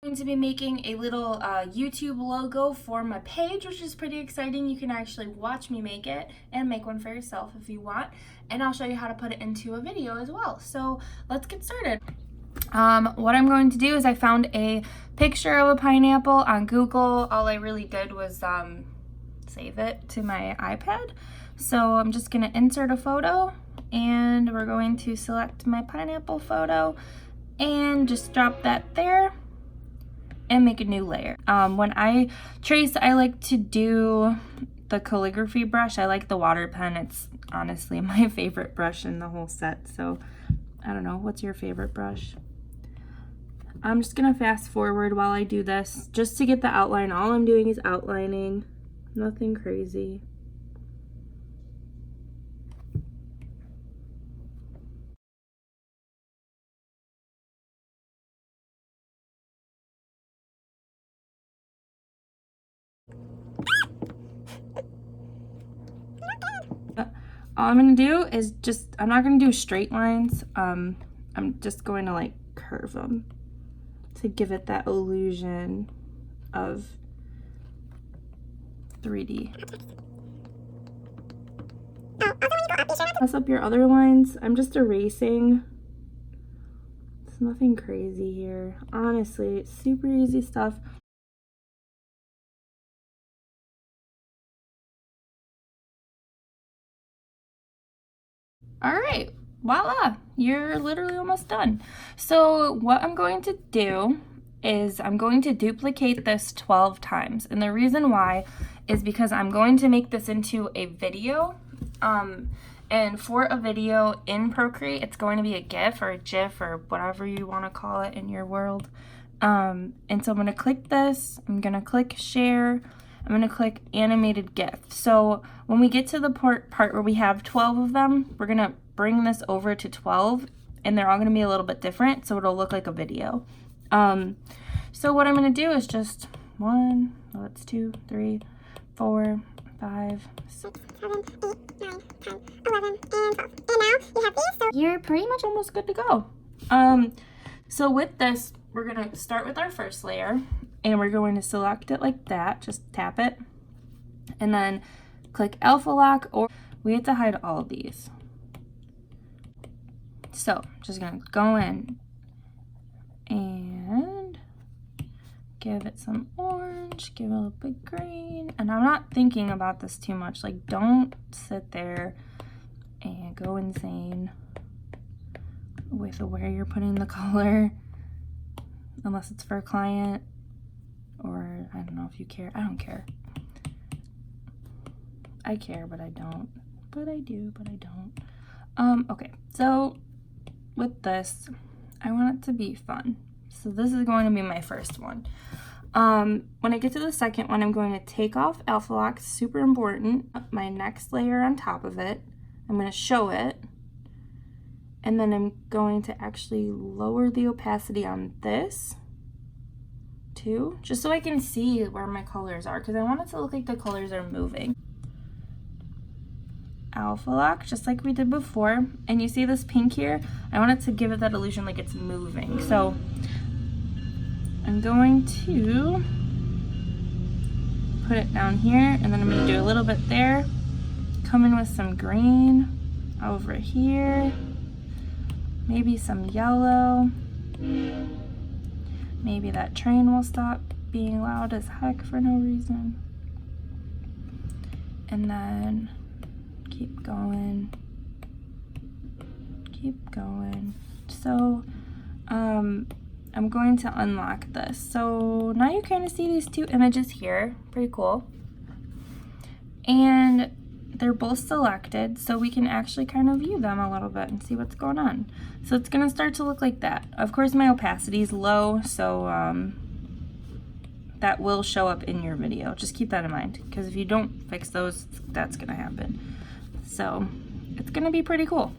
I'm going to be making a little YouTube logo for my page, which is pretty exciting. You can actually watch me make it and make one for yourself if you want, and I'll show you how to put it into a video as well. So let's get started. What I'm going to do is I found a picture of a pineapple on Google. All I really did was save it to my iPad. So I'm just going to insert a photo, and we're going to select my pineapple photo and just drop that there and make a new layer. When I trace, I like to do the calligraphy brush. I like the water pen. It's honestly my favorite brush in the whole set. So I don't know, what's your favorite brush? I'm just gonna fast forward while I do this just to get the outline. All I'm doing is outlining, nothing crazy. All I'm gonna do is I'm not gonna do straight lines. I'm just going to like curve them to give it that illusion of 3D. Mess up your other lines. I'm just erasing. It's nothing crazy here. Honestly, it's super easy stuff. All right, voila, you're literally almost done. So what I'm going to do is I'm going to duplicate this 12 times. And the reason why is because I'm going to make this into a video. And for a video in Procreate, it's going to be a GIF or a GIF or whatever you want to call it in your world. And so I'm going to click this, I'm going to click share, I'm going to click animated GIF. So when we get to the part where we have 12 of them, we're going to bring this over to 12, and they're all going to be a little bit different, so it'll look like a video. So what I'm going to do is just 1, well, that's 2, 3, 4, 5, 6, 7, 8, 9, 10, 11, and 12. And now you have these, so you're pretty much almost good to go. So with this, we're going to start with our first layer, and we're going to select it like that, just tap it, and then click alpha lock, or we have to hide all of these. So just gonna go in and give it some orange, give it a little bit green, and I'm not thinking about this too much. Like, don't sit there and go insane with where you're putting the color, unless it's for a client, or I don't know if you care. I don't care. I care, but I don't. But I do, but I don't. Okay, so with this, I want it to be fun. So this is going to be my first one. When I get to the second one, I'm going to take off alpha lock, super important. My next layer on top of it, I'm going to show it. And then I'm going to actually lower the opacity on this too, just so I can see where my colors are, because I want it to look like the colors are moving. Alpha lock, just like we did before, and you see this pink here? I want it to give it that illusion like it's moving. So I'm going to put it down here, and then I'm going to do a little bit there, come in with some green over here, maybe some yellow. Maybe that train will stop being loud as heck for no reason. And then keep going. Keep going. So I'm going to unlock this. So now you kind of see these two images here. Pretty cool. And they're both selected, so we can actually kind of view them a little bit and see what's going on. So it's going to start to look like that. Of course, my opacity is low, so that will show up in your video. Just keep that in mind, because if you don't fix those, that's going to happen. So it's going to be pretty cool.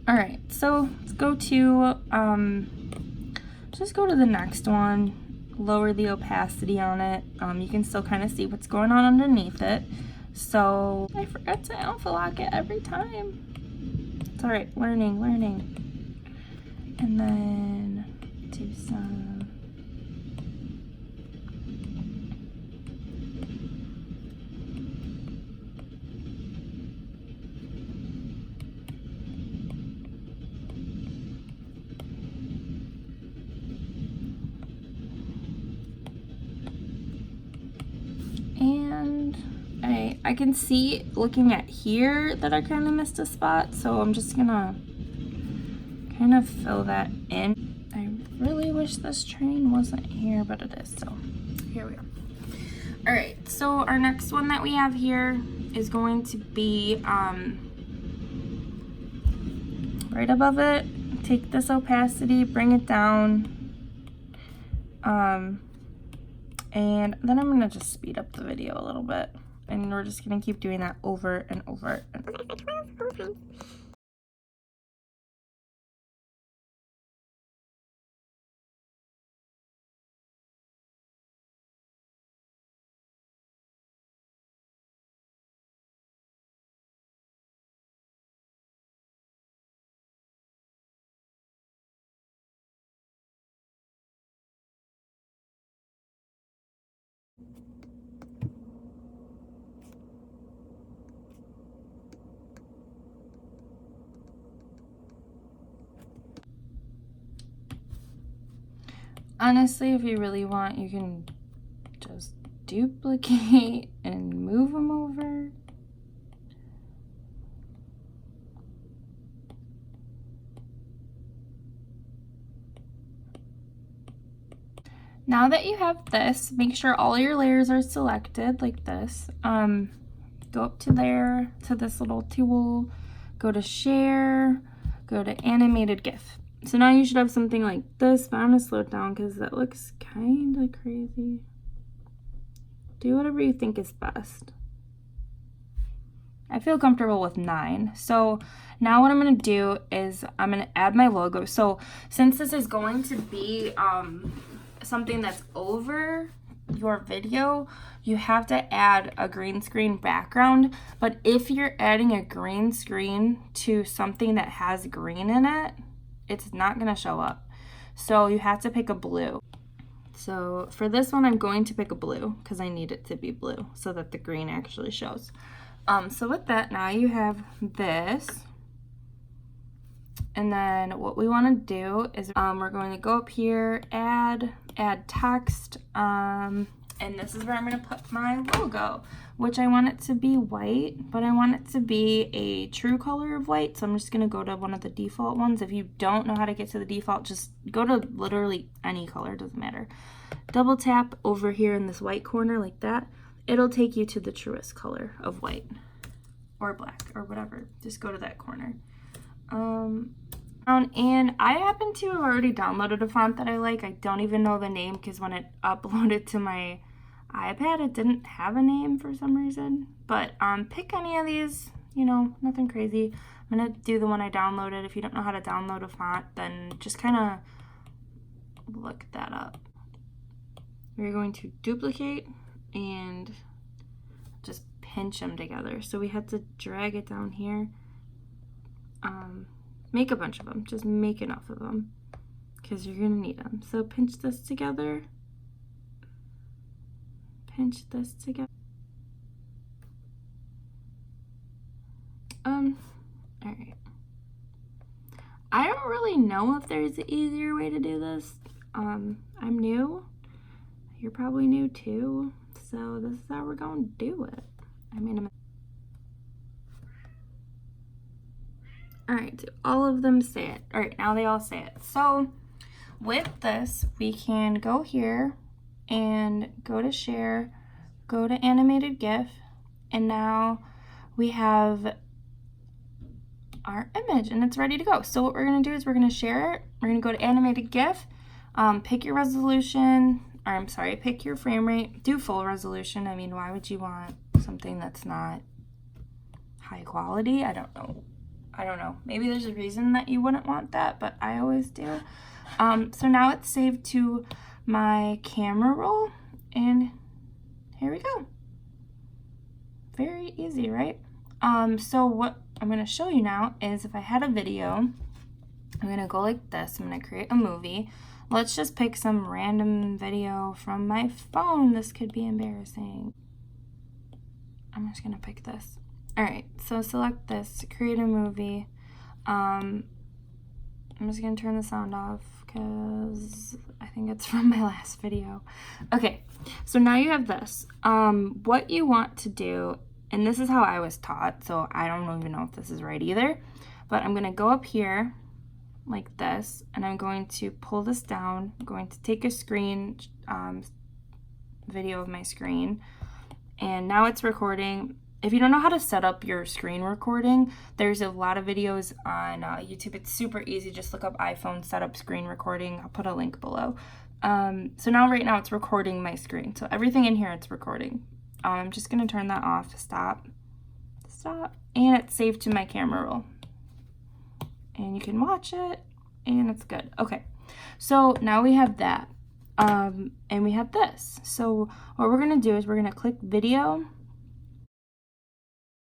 All right, so let's go to, just go to the next one, lower the opacity on it. You can still kind of see what's going on underneath it. So I forgot to alpha lock it every time. It's all right, learning. And then do some I can see looking at here that I kind of missed a spot, so I'm just gonna kind of fill that in. I really wish this train wasn't here, but it is, so here we are. All right, so our next one that we have here is going to be right above it. Take this opacity, bring it down, and then I'm gonna just speed up the video a little bit, and we're just gonna keep doing that over and over and over. Honestly, if you really want, you can just duplicate and move them over. Now that you have this, make sure all your layers are selected like this. Go up to there, to this little tool, go to share, go to animated GIF. So now you should have something like this, but I'm gonna slow it down because that looks kind of crazy. Do whatever you think is best. I feel comfortable with 9. So now what I'm gonna do is I'm gonna add my logo. So since this is going to be something that's over your video, you have to add a green screen background. But if you're adding a green screen to something that has green in it, it's not gonna show up. So you have to pick a blue. So for this one, I'm going to pick a blue because I need it to be blue so that the green actually shows. So with that, now you have this. And then what we want to do is we're going to go up here, add text, and this is where I'm going to put my logo, which I want it to be white, but I want it to be a true color of white. So I'm just going to go to one of the default ones. If you don't know how to get to the default, just go to literally any color, it doesn't matter. Double tap over here in this white corner like that. It'll take you to the truest color of white or black or whatever. Just go to that corner. And I happen to have already downloaded a font that I like. I don't even know the name because when it uploaded to my iPad, it didn't have a name for some reason. But pick any of these, you know, nothing crazy. I'm gonna do the one I downloaded. If you don't know how to download a font, then just kind of look that up. We're going to duplicate and just pinch them together. So we have to drag it down here. Make a bunch of them. Just make enough of them because you're gonna need them. So pinch this together. Pinch this together. All right. I don't really know if there's an easier way to do this. I'm new. You're probably new too. So this is how we're gonna do it. I mean, all right, so all of them say it. All right, now they all say it. So with this, we can go here and go to share, go to animated GIF, and now we have our image and it's ready to go. So what we're gonna do is we're gonna share it. We're gonna go to animated GIF, pick your resolution, or I'm sorry, pick your frame rate, do full resolution. I mean, why would you want something that's not high quality? I don't know. Maybe there's a reason that you wouldn't want that, but I always do. So now it's saved to my camera roll, and here we go. Very easy, right? So what I'm gonna show you now is if I had a video, I'm gonna go like this. I'm gonna create a movie. Let's just pick some random video from my phone. This could be embarrassing. I'm just gonna pick this. All right, so select this, create a movie. I'm just gonna turn the sound off because I think it's from my last video. Okay, so now you have this. What you want to do and this is how I was taught, so I don't even know if this is right either, but I'm gonna go up here like this, and I'm going to pull this down. I'm going to take a screen, video of my screen, and now it's recording. If you don't know how to set up your screen recording, there's a lot of videos on YouTube. It's super easy. Just look up iPhone setup screen recording. I'll put a link below. So now right now it's recording my screen. So everything in here it's recording. I'm just gonna turn that off. Stop. And it's saved to my camera roll. And you can watch it, and it's good. Okay, so now we have that. And we have this. So what we're gonna do is we're gonna click video, ...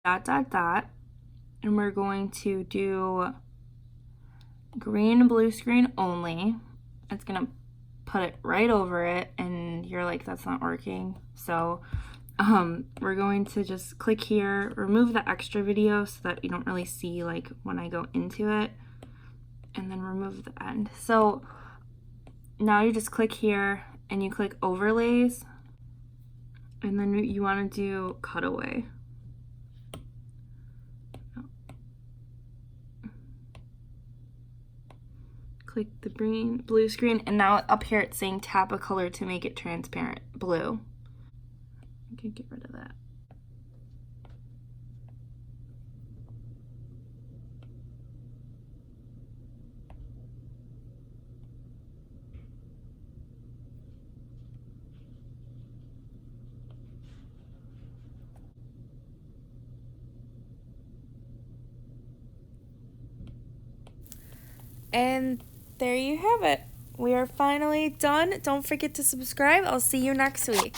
and we're going to do green and blue screen only. It's gonna put it right over it, and you're like, that's not working. So we're going to just click here, remove the extra video so that you don't really see like when I go into it, and then remove the end. So now you just click here and you click overlays, and then you want to do cutaway. Click the blue screen, and now up here it's saying tap a color to make it transparent, blue. I can get rid of that. And there you have it. We are finally done. Don't forget to subscribe. I'll see you next week.